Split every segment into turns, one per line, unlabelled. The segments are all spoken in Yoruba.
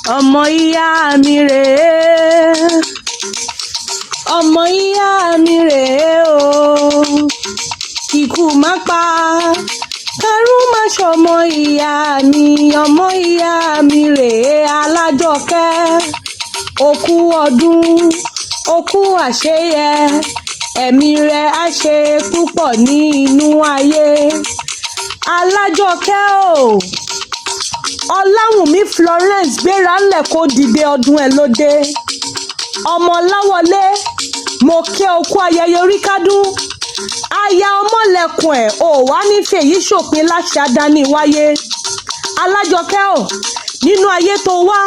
ọmọ ìyá mi rèé, ọmọ ìyá mi rèé o, kíkú má pa kẹrù má ṣọmọ ìyá mi, ọmọ ìyá mi rèé Alájọkẹ́, òkú ọdún òkú àṣeyẹ, ẹ̀mí rẹ̀ á ṣe púpọ̀ ní inú ayé. Alájọkẹ́ o, Ọláwùnmí Florence gbéra ńlẹ̀ kó dìde ọdún ẹ̀ lóde. Ọmọ Láwọlé, mo kí o kú ayẹyẹ orí kádún. Aya ọmọlẹ̀kùn ẹ̀ ò wá ní fèyí ṣòpin láṣẹ àdáni wáyé. Alájọkẹ́ o, nínú ayé tó wá,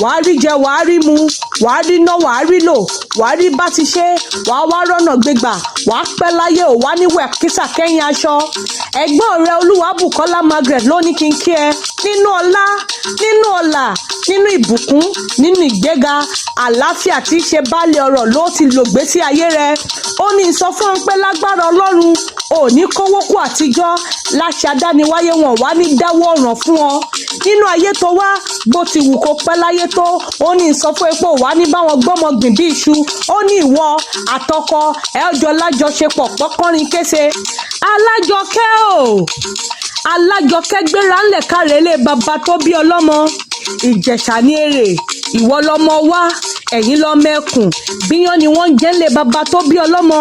wàá rí jẹ, wàá rí mu, wàá rí ná, wàá rí lò, wàá rí bá ti ṣe, wàá wá rọ́nà gbégbà, wàá pẹ́ láyé ò wá níwẹ̀ kísà kẹ́yìn aṣọ. Ẹ̀gbọ́n rẹ Olúwabùkọ́lá Margaret ló ní kí n kí ẹ nínú ọlá, nínú ọlà, nínú ìbùkún, nínú ìgbéga, àlàáfíà tí í ṣe baálé ọrọ̀ ló ti lògbé sí ayé rẹ. Ó ní sọ fún ọ pé lágbára Ọlọ́run ò ní kówó kú àtijọ́, láṣẹ àdániwáyé wọn wá ní dáwọ́ ọ̀ràn fún ọ. Nínú ayé tó wá, bó ti wù kó pẹ́ láyé tó, ó ní sọ fún epo wá ní báwọn gbọ́mọ gbìn bí iṣu. Ó ní ìwọ àtọkọ ẹ ọjọ́ lájọṣepọ̀ pọ́kànrin kése. Alájọkẹ́ o, Alájọkẹ́ gbéra ńlẹ̀ kárẹ̀lé bàbá tó bí ọlọ́mọ. Ìjẹ̀ṣà ní èrè, ìwọ lọmọ wá, ẹ̀yin lọmọ ẹkùn, bíyàn ni wọ́n ń jẹ́ ńlẹ̀ bàbá tó bí ọlọ́mọ.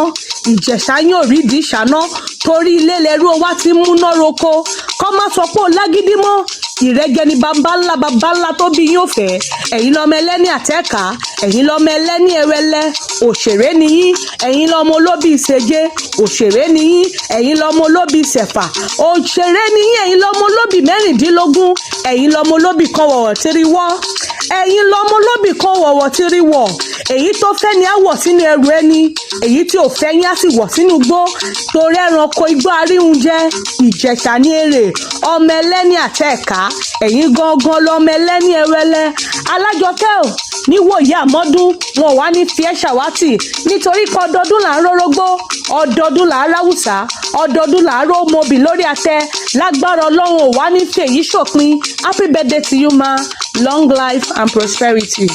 Ìjẹ̀ṣà yóò rí ìdí ìṣáná torí ilé lẹ́rú wa ti múná roko. Kọ́ má sọ pé ò lágídí mọ́, ìrẹ́jẹ ni bàbá ńlá tó bí yóò fẹ́. Ẹ̀yin lọmọ ẹlẹ́ni àtẹ́ka, ẹ̀yin lọmọ ẹlẹ́ni ẹrẹlẹ, òṣèré ni yín. Ẹ̀yin lọmọ olóbì ìṣèjé, òṣèré ni yín. Ẹ̀yin lọmọ olóbì ìṣẹ̀fà, òṣèré ni yín. Ẹ̀yin lọmọ olóbì mẹ́rìndínlógún, ẹ̀yin lọmọ olóbì kan wọ̀wọ̀ tírí wọ́. Ẹ̀yin lọmọ olóbì kan wọ̀wọ̀ tírí wọ̀. Èyí tó fẹ́ ni á wọ̀ sínú ẹrù ẹni, èyí tí ò fẹ́ yín á sì wọ̀ sínú igbó. Torí ẹranko igbó aríhun jẹ. Ìjẹ̀ṣà ní èrè, ọmọ ẹlẹ́ni àtẹ́ka, ẹ̀yin gangan lọmọ ẹlẹ́ni ẹrẹlẹ. Alájọkẹ́ o, níwòyí àmọ́dún wọn wá ní fi ẹ́ ṣàwátì, nítorí pé ọdọọdún là ń rórógbó, ọdọọdún là ń ráwùsá, ọdọọdún là ń ró mobì lórí àtẹ. Lágbára Ọlọ́run ò wá ní fèyí ṣòpin. Happy birthday to you ma, long life and prosperity.